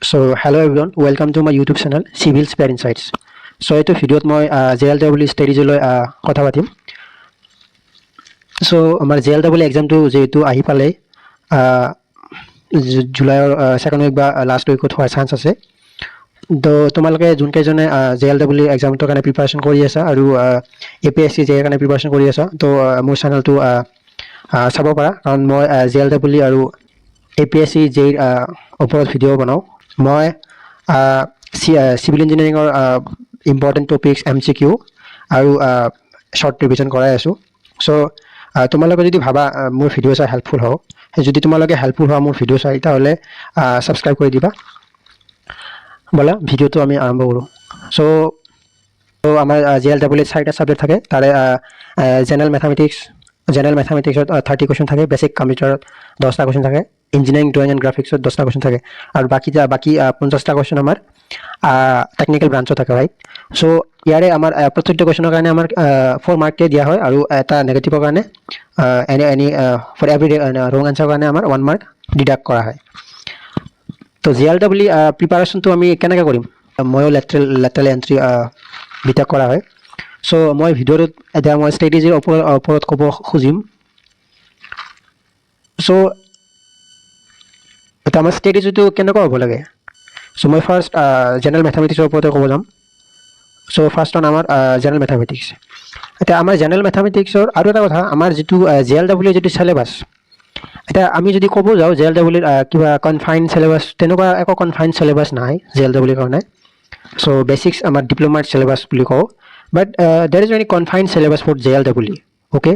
So hello everyone, welcome to my YouTube channel Civil Spare Insights. So এইটো ভিডিঅ'ত মই JLW ষ্ট্ৰেটেজিলৈ কথা পাতিম. So আমাৰ JLW এক্সামটো যেহেতু আহি পালে জুলাইৰ সেকেন্ড উইক বা লাষ্ট উইকত হোৱাৰ চান্স আছে. তো তোমালোকে যোনকেইজনে JLW এক্সামটোৰ কাৰণে প্ৰিপাৰেশ্যন কৰি আছা আৰু APSC JE কাৰণে প্ৰিপাৰেশ্যন কৰি আছা, তো মোৰ চেনেলটো চাব পাৰা, কাৰণ মই JLW আৰু APSC JE ওপৰত ভিডিঅ' বনাওঁ. মই চিভিল ইঞ্জিনিয়াৰিঙৰ ইম্পৰ্টেণ্ট টপিকছ MCQ আৰু শ্বৰ্ট ৰিভিজন কৰাই আছোঁ. চ' তোমালোকে যদি ভাবা মোৰ ভিডিঅ' চাই হেল্পফুল হওক, যদি তোমালোকে হেল্পফুল হোৱা মোৰ ভিডিঅ' চাই, তেতিয়াহ'লে ছাবস্ক্ৰাইব কৰি দিবা. ব'লা ভিডিঅ'টো আমি আৰম্ভ কৰোঁ. চ' আমাৰ JLW 4টা ছাবজেক্ট থাকে. তাৰে জেনেৰেল মেথামেটিক্সত 30 কুৱেশ্যন থাকে, বেছিক কম্পিউটাৰত 10টা কুৱেশ্যন থাকে, ইঞ্জিনিয়াৰিং ড্ৰয়িং এণ্ড গ্ৰাফিক্সত 10টা কুৱেশ্যন থাকে, আৰু বাকী 50টা কুৱেশ্যন আমাৰ টেকনিকেল ব্ৰাঞ্চত থাকে, ৰাইট? চ' ইয়াৰে আমাৰ প্ৰত্যেকটো কুৱেশ্যনৰ কাৰণে আমাৰ 4 মাৰ্ককে দিয়া হয়, আৰু এটা নেগেটিভৰ কাৰণে ফৰ এভৰি ৰং এনচাৰৰ কাৰণে আমাৰ 1 মাৰ্ক ডিডাক্ট কৰা হয়. তো JLW প্ৰিপাৰেশ্যনটো আমি কেনেকৈ কৰিম? ময়ো লেটাৰেল এণ্ট্ৰি বিটেক কৰা হয়. চ' মই ভিডিঅ'টোত এতিয়া মই ষ্ট্ৰেটেজিৰ ওপৰত ক'ব খুজিম. চ' এতিয়া আমাৰ ষ্ট্ৰেটেজিটো কেনেকুৱা হ'ব লাগে? চ' মই ফাৰ্ষ্ট জেনেৰেল মেথামেটিক্সৰ ওপৰতে ক'ব যাম. চ' ফাৰ্ষ্ট অন আমাৰ জেনেৰেল মেথামেটিক্স. এতিয়া আমাৰ জেনেৰেল মেথামেটিক্সৰ আৰু এটা কথা, আমাৰ যিটো JLW যিটো চিলেবাছ, এতিয়া আমি যদি ক'ব যাওঁ JLW কিবা কনফাইন চিলেবাছ, তেনেকুৱা একো কনফাইন চিলেবাছ নাই JLW কাৰণে. চ' বেচিক্স আমাৰ ডিপ্ল'মাৰ চিলেবাছ বুলি কওঁ, but there is any confine syllabus for JLW. Okay,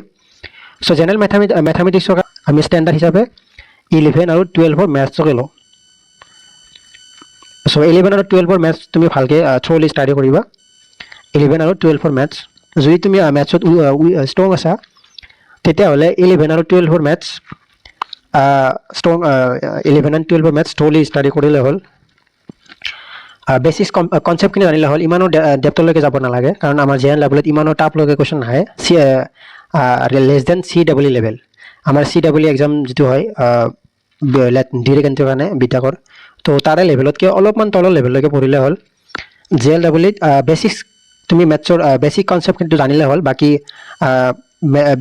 so' general মেথামেটিক্সৰ আমি ষ্টেণ্ডাৰ্ড হিচাপে 11 আৰু 12 মেথছকে লওঁ. চ' 11 আৰু 12 মেথছ তুমি ভালকৈ থ্ৰ'লি ষ্টাডি কৰিবা. 11 আৰু 12 মেথছ, যদি তুমি মেথছত ষ্ট্ৰং আছা, তেতিয়াহ'লে 11 আৰু 12 maths strong 11 and 12 maths thoroughly study কৰিলে হ'ল. বেচিক কনচেপ্টখিনি জানিলে হ'ল, ইমানো ডেপ্থলৈকে যাব নালাগে, কাৰণ আমাৰ JLWত ইমানো টাফলৈকে কুৱেশ্যন নাহে. Less than CEE level. আমাৰ CEE এক্সাম যিটো হয় ডিৰেক্ট এণ্ট্ৰিৰ কাৰণে বিটেকৰ, তো তাৰে লেভেলতকৈ অলপমান তলৰ লেভেললৈকে পঢ়িলে হ'ল. JLWত বেচিক্স তুমি মেথছৰ বেচিক কনচেপ্টখিনিটো জানিলে হ'ল, বাকী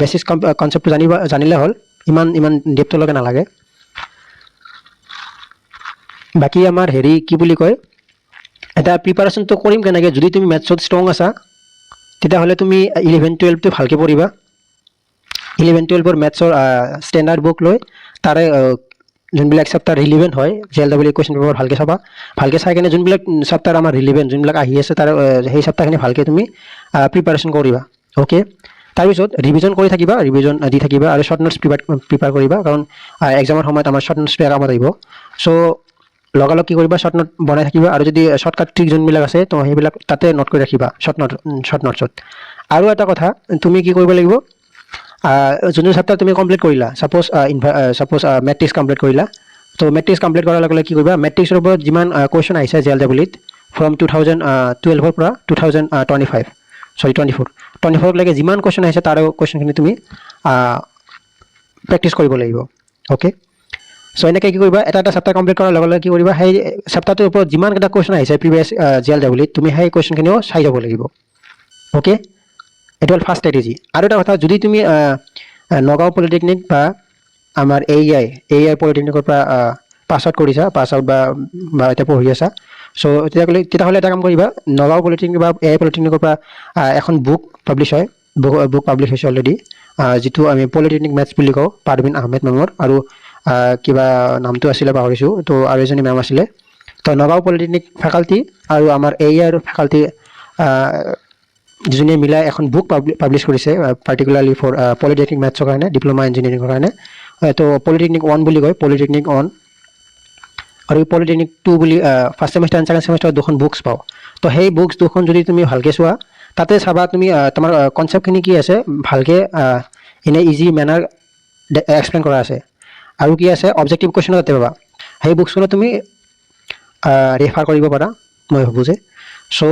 বেচিক কনচেপ্টটো জানিলে হ'ল, ইমান ডেপ্থলৈকে নালাগে. বাকী আমাৰ কি বুলি কয়, এটা প্ৰিপাৰেশ্যনটো কৰিম কেনেকৈ? যদি তুমি মেথছত ষ্ট্ৰং আছা, তেতিয়াহ'লে তুমি 11-12টো ভালকৈ পঢ়িবা. 11-12 মেথছৰ ষ্টেণ্ডাৰ্ড বুক লৈ তাৰে যোনবিলাক চেপ্টাৰ ৰিলিভেণ্ট হয় JLW কুৱেশ্যন পেপাৰ ভালকৈ চাবা. ভালকৈ চাই কিনে যোনবিলাক চেপ্টাৰ আমাৰ ৰিলিভেণ্ট, যোনবিলাক আহি আছে, তাৰ সেই চেপ্টাৰখিনি ভালকৈ তুমি প্ৰিপাৰেশ্যন কৰিবা. অ'কে, তাৰপিছত ৰিভিজন কৰি থাকিবা, ৰিভিজন দি থাকিবা, আৰু শ্বৰ্ট নোটছ প্ৰিপেয়াৰ কৰিবা, কাৰণ এক্সামৰ সময়ত আমাৰ শ্বৰ্ট নোটছটো কামত আহিব. চ' লগালগ কি কৰিবা, শ্বৰ্ট নোট বনাই থাকিবা, আৰু যদি শ্বৰ্টকাট ট্ৰিক যোনবিলাক আছে, তো সেইবিলাক তাতে নোট কৰি ৰাখিবা শ্বৰ্ট নোটছত. আৰু এটা কথা, তুমি কি কৰিব লাগিব, যোনটো চেপ্টাৰ তুমি কমপ্লিট কৰিলা, ছাপ'জ মেট্ৰিক্স কমপ্লিট কৰিলা, তো মেট্ৰিক্স কমপ্লিট কৰাৰ লগে লগে কি কৰিবা, মেট্ৰিক্সৰ ওপৰত যিমান কুৱেশ্যন আহিছে JLWত ফ্ৰম 2012 পৰা 2024 লৈকে যিমান কুৱেশ্যন আহিছে, তাৰ কুৱেশ্যনখিনি তুমি প্ৰেক্টিছ কৰিব লাগিব. অ'কে, চ' এনেকৈ কি কৰিবা, এটা চেপ্টাৰ কমপ্লিট কৰাৰ লগে লগে কি কৰিবা, সেই চেপ্টাৰটোৰ ওপৰত যিমানকেইটা কুৱেশ্যন আহিছে প্ৰিভিয়াছ JLWত, তুমি সেই কুৱেশ্যনখিনিও চাই যাব লাগিব. অ'কে, এইটো হ'ল ফাৰ্ষ্ট ষ্ট্ৰেটেজি. আৰু এটা কথা, যদি তুমি নগাঁও পলিটেকনিক বা আমাৰ AEI পলিটেকনিকৰ পৰা পাছ আউট বা এতিয়া পঢ়ি আছা, চ' তেতিয়াহ'লে এটা কাম কৰিবা, নগাঁও পলিটেকনিক বা AEI পলিটেকনিকৰ পৰা এখন বুক পাব্লিছ হয়, বুক পাব্লিছ হৈছে অলৰেডি, যিটো আমি পলিটেকনিক মেথছ বুলি কওঁ, পাৰভিন আহমেদ মেমৰ, আৰু কিবা নামটো আছিলে পাহৰিছোঁ, তো আৰু এজনী মেম আছিলে. তো নগাঁও পলিটেকনিক ফেকাল্টি আৰু আমাৰ AEIৰ ফেকাল্টি দুজনীয়ে মিলাই এখন বুক পাব্লিছ কৰিছে, পাৰ্টিকুলাৰলি ফৰ পলিটেকনিক মেথছৰ কাৰণে, ডিপ্ল'মা ইঞ্জিনিয়াৰিঙৰ কাৰণে. তো পলিটেকনিক 1 বুলি কয়, পলিটেকনিক 1, আৰু পলিটেকনিক 2 বুলি ফাৰ্ষ্ট ছেমিষ্টাৰ এণ্ড ছেকেণ্ড ছেমিষ্টাৰত 2খন বুকছ পাওঁ. তো সেই বুকছ 2খন যদি তুমি ভালকৈ চোৱা, তাতে চাবা তুমি তোমাৰ কনচেপ্টখিনি কি আছে, ভালকৈ ইনে ইজি মেনাৰ এক্সপ্লেইন কৰা আছে, আৰু কি আছে, অবজেক্টিভ কুৱেশ্যনো তাতে পাবা. সেই বুকছখনত তুমি ৰেফাৰ কৰিব পাৰা, মই ভাবোঁ যে. চ'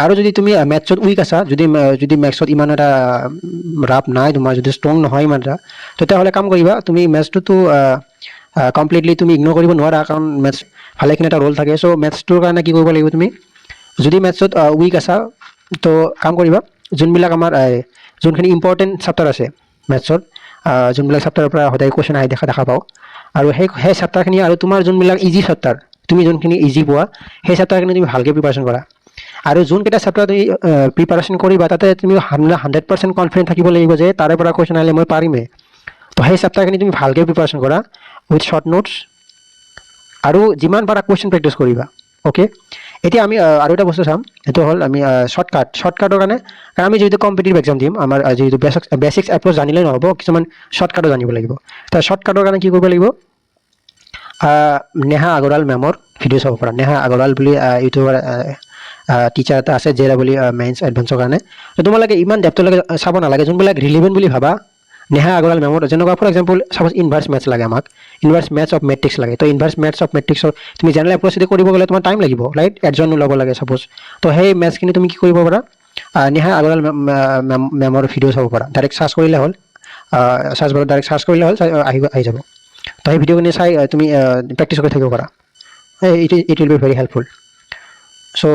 আৰু যদি তুমি মেথছত উইক আছা, যদি মেথছত ইমান এটা ৰাপ নাই তোমাৰ, যদি ষ্ট্ৰং নহয় ইমান এটা, তেতিয়াহ'লে কাম কৰিবা, তুমি মেথছটোতো কমপ্লিটলি তুমি ইগন'ৰ কৰিব নোৱাৰা, কাৰণ মেথছ ভালেখিনি এটা ৰোল থাকে। চ' মেথছটোৰ কাৰণে কি কৰিব লাগিব তুমি, যদি মেথছত উইক আছা তো কাম কৰিবা, যোনবিলাক আমাৰ যোনখিনি ইম্পৰ্টেণ্ট চেপ্টাৰ আছে মেথছত, যোনবিলাক চেপ্টাৰৰ পৰা সদায় কুৱেশ্যন আহি দেখা পাওঁ, আৰু সেই চেপ্টাৰখিনি আৰু তোমাৰ যোনবিলাক ইজি চেপ্টাৰ, তুমি যোনখিনি ইজি পোৱা সেই চেপ্টাৰখিনি তুমি ভালকৈ প্ৰিপাৰেশ্যন কৰা। আৰু যোনকেইটা চেপ্টাৰ তুমি প্ৰিপাৰেশ্যন কৰিবা তাতে তুমি 100% কনফিডেণ্ট থাকিব লাগিব যে তাৰে পৰা কুৱেশ্যন আহিলে মই পাৰিমেই। তো সেই চেপ্টাৰখিনি তুমি ভালকৈ প্ৰিপাৰেশ্যন কৰা উইথ শ্বৰ্ট নোটছ, আৰু যিমান পাৰা কুৱেশ্যন প্ৰেক্টিছ কৰিবা। অ'কে, এতিয়া আমি আৰু এটা বস্তু চাম, সেইটো হ'ল আমি শ্বৰ্টকাটৰ কাৰণে, কাৰণ আমি যিহেতু কম্পিটিটিভ এক্সাম দিম, আমাৰ যিহেতু বেছিক্স এপ্ৰ'চ জানিলেই নহ'ব, কিছুমান শ্বৰ্টকাটো জানিব লাগিব। তাৰ শ্বৰ্টকাটৰ কাৰণে কি কৰিব লাগিব, নেহা আগৰৱাল মেমৰ ভিডিঅ' চাব পাৰা। নেহা আগৰৱাল বুলি ইউটিউবাৰ টিচাৰ এটা আছে JEE মেইনছ এডভান্সৰ কাৰণে। তো তোমালোকে ইমান ডেপ্থলৈকে চাব নালাগে, যোনবিলাক ৰিলিভেণ্ট বুলি ভাবা নেহা আগৰৱাল মেমৰ, যেনেকুৱা ফৰ এক্সাম্পল চাপ'জ ইনভাৰ্ছ মেথছ লাগে, আমাক ইনভাৰ্ছ মেথছ অফ মেট্ৰিক্স লাগে, তো ইনভাৰ্ছ মেথছ অফ মেট্ৰিক্সৰ তুমি জেনেৰেল এপ্ৰ'চ কৰিব গ'লে তোমাৰ টাইম লাগিব, ৰাইট, এডজন ওলাব লাগে চাপ'জ। তো সেই মেথছখিনি তুমি কি কৰিব পাৰা, নেহা আগৰৱাল মেমৰ ভিডিঅ' চাব পাৰা, ডাইৰেক্ট চাৰ্চ কৰিলে হ'ল, চাৰ্চ বাৰত ডাইৰেক্ট চাৰ্চ কৰিলে হ'ল, আহি যাব। তো সেই ভিডিঅ'খিনি চাই তুমি প্ৰেক্টিছ কৰি থাকিব পাৰা, it will be very helpful. So'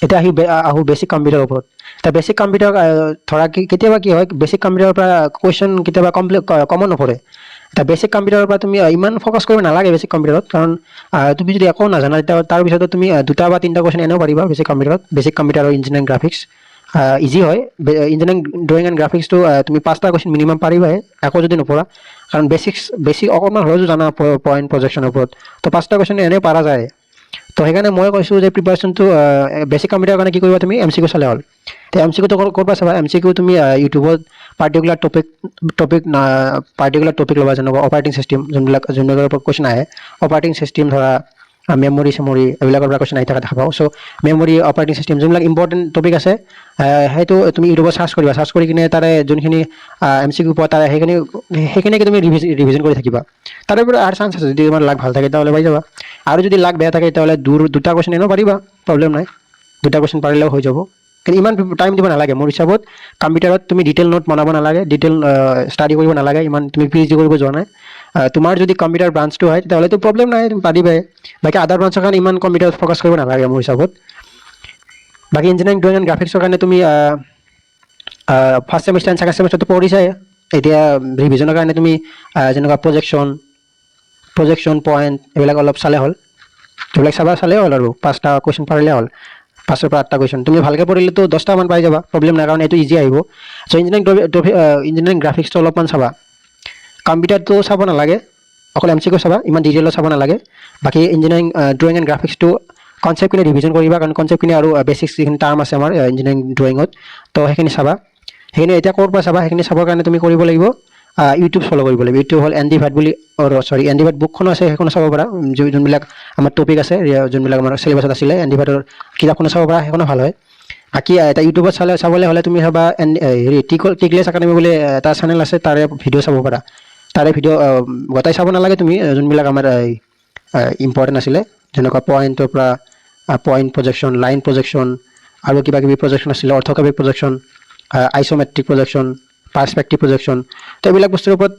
এতিয়া আহোঁ বেছিক কম্পিউটাৰৰ ওপৰত। এতিয়া বেছিক কম্পিউটাৰ ধৰা কেতিয়াবা কি হয়, বেছিক কম্পিউটাৰৰ পৰা কুৱেশ্যন কেতিয়াবা কমন নপৰে। এতিয়া বেছিক কম্পিউটাৰৰ পৰা তুমি ইমান ফ'কাছ কৰিব নালাগে বেছিক কম্পিউটাৰত, কাৰণ তুমি যদি একো নাজানা তেতিয়া তাৰ পিছতো তুমি 2টা বা 3টা কুৱেশ্যন এনেও পাৰিবা বেছিক কম্পিউটাৰত। বেছিক কম্পিউটাৰ আৰু ইঞ্জিনিয়াৰিং গ্ৰাফিক্স ইজি হয়। ইঞ্জিনিয়াৰিং ড্ৰয়িং এণ্ড গ্ৰাফিক্সটো তুমি 5টা কুৱেশ্যন মিনিমাম পাৰিবাই, একো যদি নপৰা, কাৰণ বেছিক অকণমান হ'লেও জানা পইণ্ট প্ৰজেকশ্যনৰ ওপৰত, তো 5টা কুৱেশ্যন এনেও পাৰা যায়। তো সেইকাৰণে মই কৈছোঁ যে প্ৰিপাৰেশ্যনটো বেছিক কম্পিউটাৰৰ কাৰণে কি কৰিবা, তুমি MCQ চালে হ'ল। তো MCQটো ক'ৰ পৰা চাবা, MCQ তুমি ইউটিউবত পাৰ্টিকুলাৰ টপিক ল'বা, যেনেকুৱা অপাৰেটিং চিষ্টেম, যোনবিলাকৰ ওপৰত কুৱেশ্যন আহে, অপাৰেটিং চিষ্টেম ধৰা মেমৰি চেমৰি এইবিলাকৰ পৰা কুৱেশ্যন আহি থকা দেখা পাওঁ। চ' মেমৰি, অপাৰেটিং চিষ্টেম যোনবিলাক ইম্পৰ্টেণ্ট টপিক আছে, সেইটো তুমি ইউটিউবত চাৰ্চ কৰিবা, চাৰ্চ কৰি কিনে তাৰে যোনখিনি MCQ পোৱা তাৰে সেইখিনিকে তুমি ৰিভিজন কৰি থাকিবা। তাৰে পৰা আৰু চান্স আছে, যদি তোমাৰ লাক ভাল থাকে তেতিয়াহ'লে পাই যাবা, আৰু যদি লাক বেয়া থাকে তেতিয়াহ'লে 2টা কুৱেশ্যন এনেও পাৰিবা, প্ৰব্লেম নাই, 2টা কুৱেশ্যন পাৰিলেও হৈ যাব। কিন্তু ইমান টাইম দিব নালাগে মোৰ হিচাপত। কম্পিউটাৰত তুমি ডিটেইল নোট বনাব নালাগে, ডিটেইল ষ্টাডি কৰিব নালাগে, ইমান তুমি PhD কৰিব যোৱা নাই। তোমাৰ যদি কম্পিউটাৰ ব্ৰাঞ্চটো হয় তেতিয়াহ'লেতো প্ৰব্লেম নাই, তুমি পাৰিবাই। বাকী আদাৰ ব্ৰাঞ্চৰ কাৰণে ইমান কম্পিউটাৰত ফ'কাছ কৰিব নালাগে মোৰ হিচাপত। বাকী ইঞ্জিনিয়াৰিং ড্ৰয়িং এণ্ড গ্ৰাফিক্সৰ কাৰণে তুমি ফাৰ্ষ্ট ছেমিষ্টাৰ এণ্ড ছেকেণ্ড ছেমিষ্টাৰটো পঢ়িছাই। এতিয়া ৰিভিজনৰ কাৰণে তুমি যেনেকুৱা প্ৰজেকশ্যন পইণ্ট এইবিলাক অলপ চালে হ'ল, এইবিলাক চালেই হ'ল, আৰু 5টা কুৱেশ্যন পাৰিলে হ'ল, 5ৰ পৰা 8টা কুৱেশ্যন তুমি ভালকৈ পঢ়িলেতো 10টামান পাই যাবা, প্ৰব্লেম নাই, কাৰণ এইটো ইজি আহিব। চ' ইঞ্জিনিয়াৰিং গ্ৰাফিক্সটো অলপমান চাবা, কম্পিউটাৰটো চাব নালাগে, অকল MCQ চাবা, ইমান ডিটেইলত চাব নালাগে। বাকী ইঞ্জিনিয়াৰিং ড্ৰয়িং এণ্ড গ্ৰাফিক্সটো কনচেপ্টখিনি ৰিভিজন কৰিবা, কাৰণ কনচেপ্টখিনি আৰু বেছিক যিখিনি টাৰ্ম আছে আমাৰ ইঞ্জিনিয়াৰিং ড্ৰয়িঙত, তো সেইখিনি চাবা। সেইখিনি এতিয়া ক'ৰ পৰা চাবা, সেইখিনি চাবৰ কাৰণে তুমি কৰিব লাগিব ইউটিউব ফ'ল' কৰিব লাগিব। ইউটিউব হ'ল ND ভাট বুলি, ND ভাট বুকখনো আছে, সেইখনো চাব পাৰা, যোনবিলাক আমাৰ টপিক আছে, যোনবিলাক আমাৰ চিলেবাছত আছিলে, ND ভাটৰ কিতাপখনো চাব পাৰা, সেইখনো ভাল হয়। বাকী এটা ইউটিউবত চাবলৈ হ'লে তুমি চাবা টিকলেছ একাডেমি বুলি এটা চেনেল আছে, তাৰে ভিডিঅ' চাব পাৰা। তাৰে ভিডিঅ' গোটাই চাব নালাগে তুমি, যোনবিলাক আমাৰ ইম্পৰ্টেণ্ট আছিলে, যেনেকুৱা পইণ্টৰ পৰা পইণ্ট প্ৰজেকশ্যন, লাইন প্ৰজেকশ্যন, আৰু কিবা কিবি প্ৰজেকশ্যন আছিলে, অৰ্থগ্ৰাফিক প্ৰজেকশ্যন, আইচ'মেট্ৰিক প্ৰজেকশ্যন, পাৰ্চপেক্টিভ প্ৰজেকশ্যন, তো এইবিলাক বস্তুৰ ওপৰত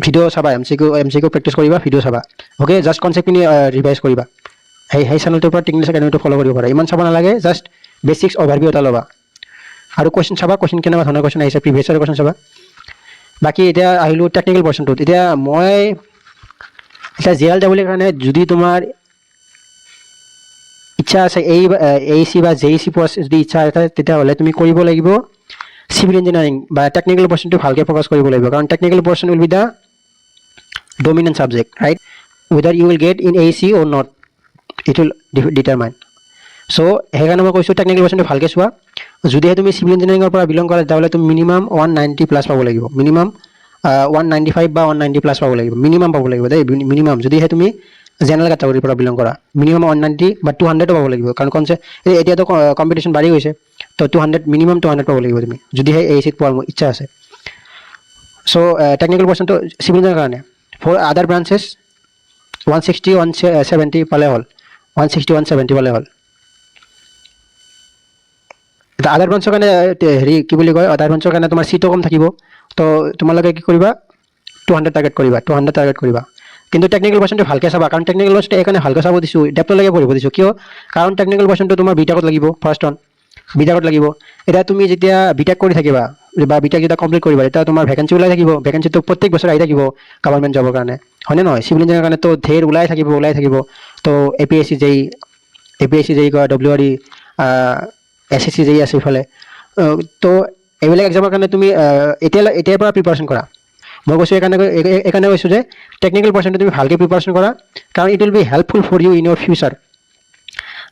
ভিডিঅ' চাবা, MCQ প্ৰেক্টিছ কৰিবা, ভিডিঅ' চাবা। অ'কে, জাষ্ট কনচেপ্টখিনি ৰিভাইজ কৰিবা। সেই চেনেলটোৰ পৰা টিকলেছ একাডেমিটো ফ'ল' কৰিব পাৰা। ইমান চাব নালাগে, জাষ্ট বেছিক্স অভাৰভিউ এটা ল'বা, আৰু কুৱেশ্যন চাবা, কুৱেশ্যন কেনেকুৱা ধৰণৰ কুৱেশ্যন আহিছে, প্ৰিভিয়াছ ইয়াৰৰ কুৱেশ্যন চাবা। বাকী এতিয়া আহিলোঁ টেকনিকেল পৰ্শ্যনটোত। এতিয়া JLEE কাৰণে যদি তোমাৰ ইচ্ছা আছে, AEC বা JEC পোৱা যদি ইচ্ছা আছে, তেতিয়াহ'লে তুমি কৰিব লাগিব চিভিল ইঞ্জিনিয়াৰিং বা টেকনিকেল পৰ্শ্যনটো ভালকৈ ফ'কাছ কৰিব লাগিব, কাৰণ technical portion will be the dominant subject, right, whether you will get in AEC or not, it will determine. So' সেইকাৰণে মই কৈছোঁ টেকনিকেল পৰ্শ্যনটো ভালকৈ চোৱা। যদিহে তুমি চিভিল ইঞ্জিনিয়াৰিঙৰ পৰা বিলং কৰা তেতিয়াহ'লে তুমি মিনিমাম 190+ পাব লাগিব, মিনিমাম 195 বা 190+ পাব লাগিব, মিনিমাম পাব লাগিব দেই, মিনিমাম। যদিহে তুমি জেনেৰেল কেটেগৰীৰ পৰা বিলং কৰা, মিনিমাম 190 বা 200 পাব লাগিব, কাৰণ এতিয়াতো কম্পিটিশ্যন বাঢ়ি গৈছে, তো 200, মিনিমাম 200 পাব লাগিব তুমি, যদিহে AECত পোৱাৰ ইচ্ছা আছে। চ' টেকনিকেল পৰ্শ্যনটো চিভিল ইঞ্জিনিয়াৰিঙৰ কাৰণে। ফৰ আদাৰ ব্ৰাঞ্চেছ 160, 170 পালে হ'ল, 160, 170 পালে হ'ল। আদাৰ ব্ৰাঞ্চৰ কাৰণে হেৰি কি বুলি কয়, আদাৰ ব্ৰাঞ্চৰ কাৰণে তোমাৰ চিটো কম থাকিব। তো তোমালোকে কি কৰিবা, 200 টাৰ্গেট কৰিবা, 200 টাৰ্গেট কৰিবা। কিন্তু টেকনিকেল কুৱেশ্যনটো ভালকৈ চাবা, কাৰণ টেকনিকেল কুৱেশ্যনটো এইকাৰণে ভালকৈ চাব দিছোঁ, ডেপ্থলৈকে পঢ়িব দিছোঁ। কিয়? কাৰণ টেকনিকেল কুৱেশ্যনটো তোমাৰ বিটেকত লাগিব, ফাৰ্ষ্ট অন বিটেকত লাগিব। এতিয়া তুমি যেতিয়া বিটেক কৰি থাকিবা বা বিটেক যেতিয়া কমপ্লিট কৰিবা, তেতিয়া তোমাৰ ভেকেঞ্চি ওলাই থাকিব। ভেকেঞ্চিটো প্ৰত্যেক বছৰে আহি থাকিব গভৰ্ণমেণ্ট জবৰ কাৰণে, হয়নে নহয়? চিভিল ইঞ্জিনিয়াৰৰ কাৰণেতো ধেৰ ওলাই থাকিব। তো APSC JEE, APSC JEE কৰা, WRE, SSC JEE আছে ইফালে। তো এইবিলাক এক্সামৰ কাৰণে তুমি এতিয়াৰ পৰা প্ৰিপাৰেশ্যন কৰা। মই কৈছোঁ এইকাৰণে কৈছোঁ যে টেকনিকেল পাৰ্চনটো তুমি ভালকৈ প্ৰিপাৰেশ্যন কৰা, কাৰণ it will be helpful for you in your future.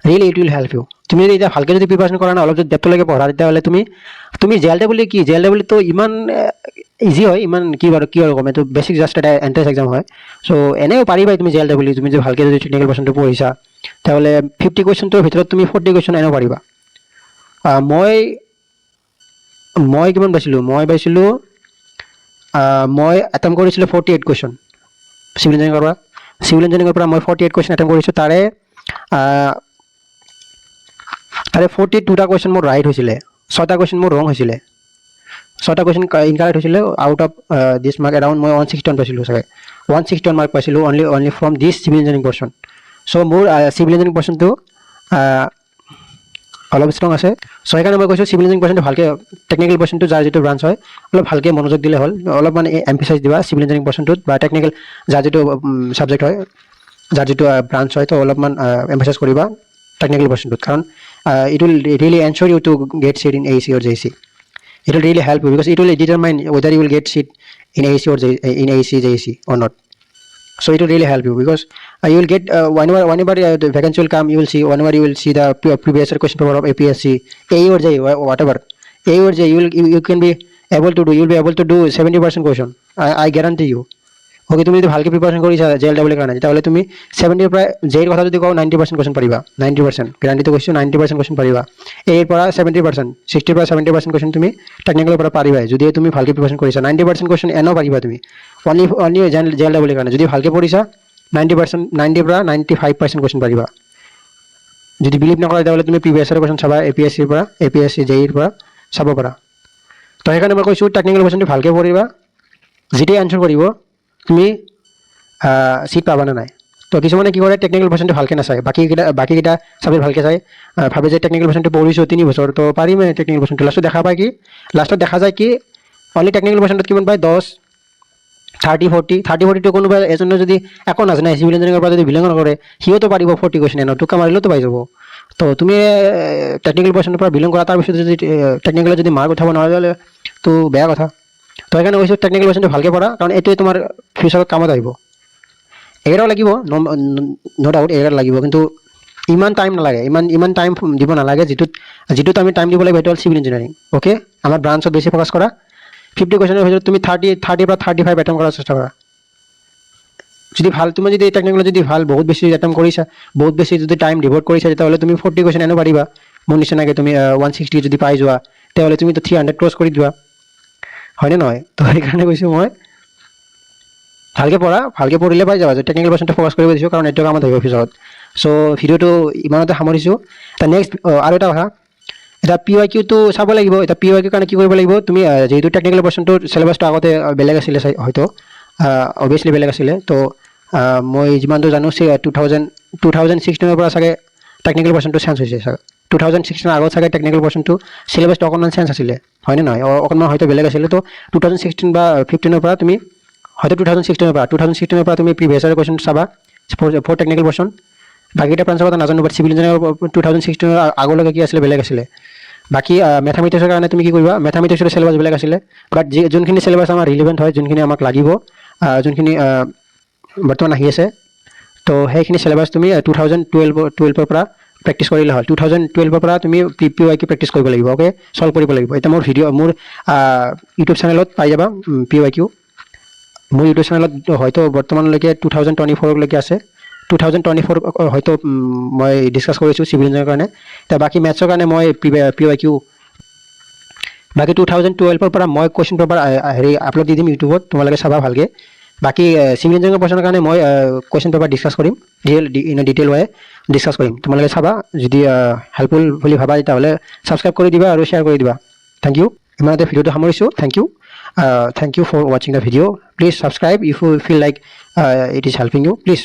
Really it will help you. তুমি যদি এতিয়া ভালকৈ যদি প্ৰিপাৰেশ্যন কৰা না, অলপ যদি ডেপ্থলৈকে পঢ়া, তেতিয়াহ'লে তুমি JLW কি, JLWটো ইমান ইজি হয়, ইমান কি আৰু ক'ম, এইটো বেছিক জাষ্ট এটা এণ্ট্ৰেন্স এক্সাম হয়। চ' এনেও পাৰিবাই তুমি JLW, তুমি যদি ভালকৈ যদি টেকনিকেল পাৰ্চনটো পঢ়িছা, তেতিয়াহ'লে 50 কুৱেশ্যনটোৰ ভিতৰত তুমি 40 কুৱেশ্যন এনেও পাৰিবা। মই কিমান পাইছিলোঁ? মই এটেম্প কৰিছিলোঁ 48 কুৱেশ্যন চিভিল ইঞ্জিনিয়াৰিঙৰ পৰা মই 48 কুৱেশ্যন এটেম্প কৰিছোঁ। তাৰে 42টা কুৱেশ্যন মোৰ ৰাইট হৈছিলে, 6টা কুৱেশ্যন মোৰ ৰং হৈছিলে, 6টা কুৱেশ্যন ইনকাৰেক্ট হৈছিলে। Out of this mark around মই 161 পাইছিলোঁ চাগে, 161 মাৰ্ক পাইছিলোঁ only from this civil engineering portion. So' মোৰ চিভিল ইঞ্জিনিয়াৰিং পৰ্চনটো অলপ ষ্ট্ৰং আছে। চ' সেইকাৰণে মই কৈছোঁ চিভিল ইঞ্জিনিয়াৰিং পৰ্চনটো ভালকৈ, টেকনিকেল পৰ্চনটো যাৰ যিটো ব্ৰাঞ্চ হয়, অলপ ভালকৈ মনোযোগ দিলে হ'ল, অলপ মানে এম্ফেচাইজ দিবা চিভিল ইঞ্জিনিয়াৰিং পৰ্চনটোত, বা টেকনিকেল যাৰ যিটো ছাবজেক্ট হয়, যাৰ যিটো ব্ৰাঞ্চ হয়, তো অলপমান এম্ফেচাইজ কৰিবা টেকনিকেল পৰ্চনটোত, কাৰণ it will really ensure you to get seat in AEC or JEC. It will really help you because it will determine whether you will get seat in AEC or JEC or not. So it will really help you because you will get whenever the vacancy will come, you will see, whenever you will see the previous year question paper of APSC, AE or JE, whatever, AE or JE, you can be able to do, you will be able to do 70% question. I guarantee you. Okay, তুমি যদি ভালকৈ preparation কৰিছা JLW কাৰণে, তেতিয়াহ'লে তুমি 70ৰ পৰা JEৰ কথা যদি কওঁ 90% কুৱেশ্যন পাৰিবা, 90%, গ্যাৰাণ্টিটো কৈছোঁ 90% কুৱেশ্যন পাৰিবা। AEৰ পৰা 70%, 60ৰ পৰা 70% কুৱেশ্যন তুমি টেকনিকেলৰ পৰা পাৰিবাই, যদি তুমি ভালকৈ প্ৰিপাৰেশ্যন কৰিছা। 90% কুৱেশ্যন এনেও পাৰিবা তুমি, অনলি JLW কাৰণে যদি ভালকৈ পঢ়িছা 90%, 90ৰ পৰা 95% কুৱেশ্যন পাৰিবা। যদি বিলিভ নকৰা, তেতিয়াহ'লে তুমি প্ৰিভিয়াছ ইয়াৰ কুৱেশ্যন চাবা, APSCৰ পৰা, APSC JEৰ পৰা চাব পাৰা। তো সেইকাৰণে মই কৈছোঁ টেকনিকেল কুৱেশ্যনটো ভালকৈ পঢ়িবা, যিটোৱে এনচাৰ কৰিব তুমি চিট পাবা নে নাই। তো কিছুমানে কি কৰে, টেকনিকেল পাৰ্চনটো ভালকৈ নাচায়, বাকীকেইটা চাবজেক্ট ভালকৈ চায়, ভাবে যে টেকনিকেল পাৰ্চনটো পঢ়িছোঁ 3 বছৰ, তো পাৰিমে টেকনিকেল পাৰ্চনটো। লাষ্টত দেখা যায় কি অনলি টেকনিকেল পাৰ্চনটোত কিমান পায়, 10, 30, 40টো কোনোবা এজনে যদি একো নাজানে, চিভিল ইঞ্জিনিয়াৰিঙৰ পৰা যদি বিলং নকৰে, সিওতো পাৰিব 40 কুৱেশ্যন এনে টোকা মাৰিলেওতো পাই যাব। তো তুমি টেকনিকেল পাৰ্চনৰ পৰা বিলং কৰা, তাৰপিছত যদি টেকনিকেলত যদি মাৰ্ক উঠাব নোৱাৰে, তেতিয়াহ'লে তো বেয়া কথা। তো সেইকাৰণে কৈছোঁ টেকনিকেল পাৰ্চনটো ভালকৈ পঢ়া, কাৰণ এইটোৱে তোমাৰ ফিউচাৰত কামত আহিব। এৰাও লাগিব, ন' ডাউট এৰাৰ লাগিব, কিন্তু ইমান টাইম নালাগে, ইমান টাইম দিব নালাগে। যিটোত আমি টাইম দিব লাগিব সেইটো হ'ল চিভিল ইঞ্জিনিয়াৰিং। অ'কে, আমাৰ ব্ৰাঞ্চত বেছি ফ'কাছ কৰা। 50 কুৱেশ্যনৰ ভিতৰত তুমি 30 পৰা 35 এটেম্প কৰাৰ চেষ্টা কৰা। তুমি যদি টেকনিকেলত যদি বহুত বেছি এটেম্প কৰিছা, বহুত বেছি যদি টাইম ডিভোট কৰিছা, তেতিয়াহ'লে তুমি 40 কুৱেশ্যন এনেও পাৰিবা। মোৰ নিচিনাকৈ তুমি 160 যদি পাই যোৱা, তেতিয়াহ'লে তুমিতো 300 ক্ৰছ কৰি যোৱা, হয়নে নহয়? তো সেইকাৰণে কৈছোঁ মই ভালকৈ পঢ়া, ভালকৈ পঢ়িলে পাই যাবা। টেকনিকেল পাৰ্চনটো ফ'কাছ কৰিব দিছোঁ, কাৰণ এইটো কামত আহিব ফিউচাৰত। চ' ভিডিঅ'টো ইমানতে সামৰিছোঁ। নেক্সট আৰু এটা কথা, এতিয়া PYQটো চাব লাগিব। এতিয়া PYQৰ কাৰণে কি কৰিব লাগিব, তুমি যিহেতু টেকনিকেল পাৰ্চনটোৰ চিলেবাছটো আগতে বেলেগ আছিলে হয়তো, অভিয়াছলি বেলেগ আছিলে। তো মই যিমানটো জানো 2016ৰ পৰা চাগে টেকনিকেল পাৰ্চনটো চেঞ্জ হৈছে চাগে। 2016ৰ আগত চাগে টেকনিকেল পাৰ্চনটো চিলেবাছটো অকণমান চেঞ্জ আছিলে, হয়নে নহয়? অকণমান হয়তো বেলেগ আছিলে। তো 2016 বা 15ৰ পৰা তুমি হয়তো 2016ৰ পৰা তুমি প্ৰিভিয়াছ ইয়াৰ কুৱেশ্যন চাবা ফৰ টেকনিকেল পাৰ্চন। বাকীটা ব্ৰাঞ্চৰ কথা নাজানো, বাট চিভিল ইঞ্জিনিয়াৰিঙৰ 2016ৰ আগলৈকে কি আছিলে বেলেগ আছিলে। বাকী মেথামেটিক্সৰ কাৰণে তুমি কি কৰিবা, মেথামেটিক্সৰ চিলেবাছ বেলেগ আছিলে, বাট যোনখিনি চিলেবাছ আমাৰ ৰিলিভেণ্ট হয়, যোনখিনি আমাক লাগিব, যোনখিনি বৰ্তমান আহি আছে, তো সেইখিনি চিলেবাছ তুমি 2012ৰ পৰা প্ৰেক্টিছ কৰিলে হ'ল। 2012ৰ পৰা তুমি PYQ প্ৰেক্টিছ কৰিব লাগিব। অ'কে, ছল্ভ কৰিব লাগিব। এতিয়া মোৰ ইউটিউব চেনেলত পাই যাবা PYQ। মোৰ ইউটিউব চেনেলত হয়তো বৰ্তমানলৈকে 2024লৈকে আছে। 2024 হয়তো মই ডিছকাছ কৰিছোঁ চিভিল ইঞ্জিনিয়াৰৰ কাৰণে। এতিয়া বাকী মেথছৰ কাৰণে মই PYQ, বাকী 2012ৰ পৰা মই কুৱেশ্যন পেপাৰ আপলোড দি দিম ইউটিউবত, তোমালোকে চাবা ভালকৈ। বাকী চিভিল ইঞ্জিনিয়াৰিং পৰ্চনৰ কাৰণে মই কুৱেশ্যন পেপাৰ ডিছকাছ কৰিম ডিটেইল ৱে ডিছকাছ কৰিম তোমালোকে চাবা যদি হেল্পফুল বুলি ভাবা তেতিয়াহ'লে ছাবস্ক্ৰাইব কৰি দিবা আৰু শ্বেয়াৰ কৰি দিবা থেংক ইউ ইমানতে ভিডিঅ'টো সামৰিছোঁ থেংক ইউ ফৰ ৱাচিং the video' please subscribe if you feel like it is helping you please